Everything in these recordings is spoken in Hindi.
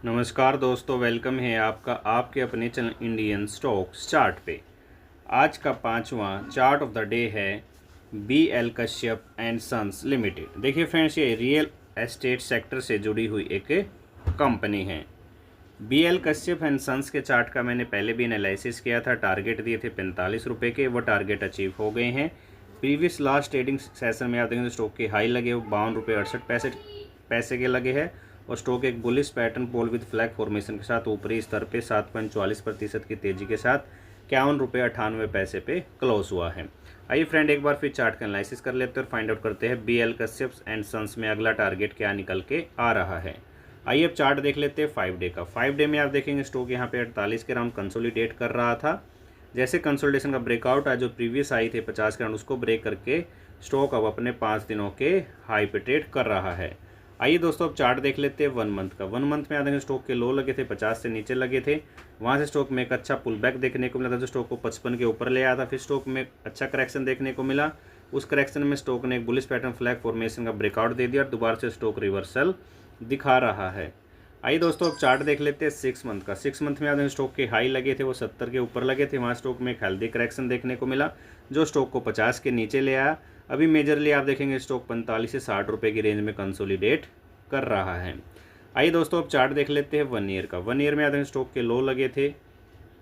नमस्कार दोस्तों, वेलकम है आपका आपके अपने चैनल इंडियन स्टॉक्स चार्ट पे। आज का पांचवा चार्ट ऑफ द डे है BL Kashyap and sons limited. देखिए फ्रेंड्स, ये रियल एस्टेट सेक्टर से जुड़ी हुई एक कंपनी है। BL कश्यप एंड सन्स के चार्ट का मैंने पहले भी एनालिसिस किया था। टारगेट दिए थे 45 रुपये के, वो टारगेट अचीव हो गए हैं। प्रीवियस लास्ट ट्रेडिंग सेशन में आप देखेंगे स्टॉक की हाई लगे वो 52 रुपये 68 पैसे के लगे हैं और स्टॉक एक bullish pattern pole with flag formation के साथ ऊपरी स्तर पे 7.44% की तेजी के साथ 51 रुपये 98 पैसे पे क्लोज हुआ है। आइए फ्रेंड, एक बार फिर चार्ट का एनालिसिस कर लेते हैं और फाइंड आउट करते हैं BL कश्यप एंड सन्स में अगला टारगेट क्या निकल के आ रहा है। आइए अब चार्ट देख लेते हैं 5 डे का। 5 डे में आप देखेंगे स्टॉक यहाँ पे 48 के राउंड कंसोलिडेट कर रहा था। जैसे कंसोलिडेशन का ब्रेकआउट है, जो प्रीवियस आई थे 50 के राउंड, उसको ब्रेक करके स्टॉक अब अपने 5 दिनों के हाई पे ट्रेड कर रहा है। आइए दोस्तों अब चार्ट देख लेते हैं 1 मंथ का। 1 मंथ में आ देंगे स्टॉक के लो लगे थे 50 से नीचे लगे थे, वहाँ से स्टॉक में एक अच्छा पुल बैक देखने को मिला था जो स्टॉक को 55 के ऊपर ले आया था। फिर स्टॉक में अच्छा करेक्शन देखने को मिला। उस करेक्शन में स्टॉक ने एक बुलिश पैटर्न फ्लैग फॉर्मेशन का ब्रेकआउट दे दिया और दोबारा से स्टॉक रिवर्सल दिखा रहा है। आइए दोस्तों अब चार्ट देख लेते हैं 6 मंथ का। 6 मंथ में आप स्टॉक के हाई लगे थे वो 70 के ऊपर लगे थे, वहाँ स्टॉक में एक हेल्दी करेक्शन देखने को मिला जो स्टॉक को 50 के नीचे ले आया। अभी मेजरली आप देखेंगे स्टॉक 45 से 60 रुपये की रेंज में कंसोलिडेट कर रहा है। आइए दोस्तों अब चार्ट देख लेते हैं 1 ईयर का। 1 ईयर में आप देखेंगे स्टॉक के लो लगे थे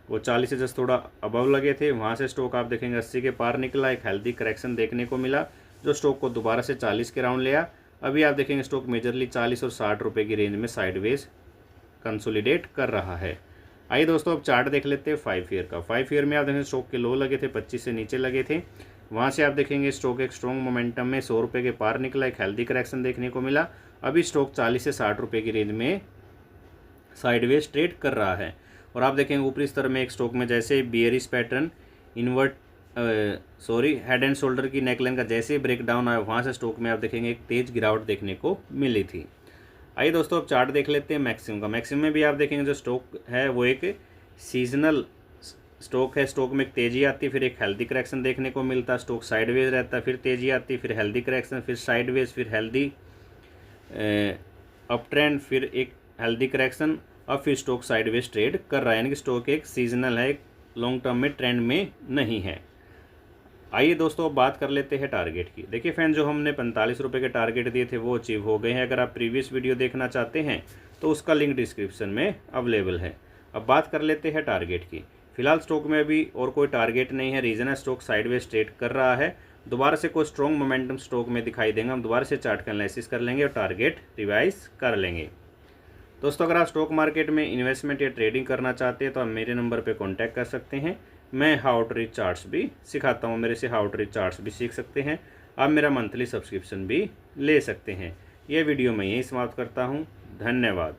वो 40 से जस्ट थोड़ा अबव लगे थे, वहाँ से स्टॉक आप देखेंगे 80 के पार निकला, एक हेल्दी करेक्शन देखने को मिला जो स्टॉक को दोबारा से 40 के राउंड लिया। अभी आप देखेंगे स्टॉक मेजरली 40 और 60 रुपये की रेंज में साइडवेज कंसोलिडेट कर रहा है। आइए दोस्तों अब चार्ट देख लेते हैं 5 ईयर का। 5 ईयर में आप देखेंगे स्टॉक के लो लगे थे 25 से नीचे लगे थे, वहाँ से आप देखेंगे स्टॉक एक स्ट्रॉन्ग मोमेंटम में 100 रुपये के पार निकला, एक हेल्दी करेक्शन देखने को मिला। अभी स्टॉक 40 से 60 रुपये की रेंज में साइडवेज ट्रेड कर रहा है और आप देखेंगे ऊपरी स्तर में एक स्टॉक में जैसे bearish pattern head and shoulder की नेकलाइन का जैसे ब्रेक डाउन आया, वहाँ से स्टॉक में आप देखेंगे एक तेज गिरावट देखने को मिली थी। आइए दोस्तों अब चार्ट देख लेते हैं मैक्सिमम का। मैक्सिमम में भी आप देखेंगे जो स्टॉक है वो एक सीजनल स्टॉक है। स्टॉक में एक तेजी आती है, फिर एक हेल्दी करेक्शन देखने को मिलता है, स्टॉक साइडवेज रहता है, फिर तेजी आती है, फिर हेल्दी करेक्शन, फिर साइडवेज, फिर हेल्दी अप ट्रेंड, फिर एक हेल्दी करेक्शन, अब फिर स्टॉक साइडवेज ट्रेड कर रहा है। यानी कि स्टॉक एक सीजनल है, एक लॉन्ग टर्म में ट्रेंड में नहीं है। आइए दोस्तों अब बात कर लेते हैं टारगेट की। देखिए फ्रेंड, जो हमने 45 रुपये के टारगेट दिए थे वो अचीव हो गए हैं। अगर आप प्रीवियस वीडियो देखना चाहते हैं तो उसका लिंक डिस्क्रिप्शन में अवेलेबल है। अब बात कर लेते हैं टारगेट की। फिलहाल स्टॉक में अभी और कोई टारगेट नहीं है, रीज़न है स्टॉक साइडवेज ट्रेड कर रहा है। दोबारा से कोई स्ट्रॉन्ग मोमेंटम स्टॉक में दिखाई देंगे, हम दोबारा से चार्ट का एनालिसिस कर लेंगे और टारगेट रिवाइज कर लेंगे। दोस्तों अगर आप स्टॉक मार्केट में इन्वेस्टमेंट या ट्रेडिंग करना चाहते हैं तो आप मेरे नंबर पे कांटेक्ट कर सकते हैं। मैं हाउ टू रीड चार्ट्स भी सिखाता हूँ, मेरे से हाउ टू रीड चार्ट्स भी सीख सकते हैं। आप मेरा मंथली सब्सक्रिप्शन भी ले सकते हैं। ये वीडियो मैं यहीं समाप्त करता हूँ। धन्यवाद।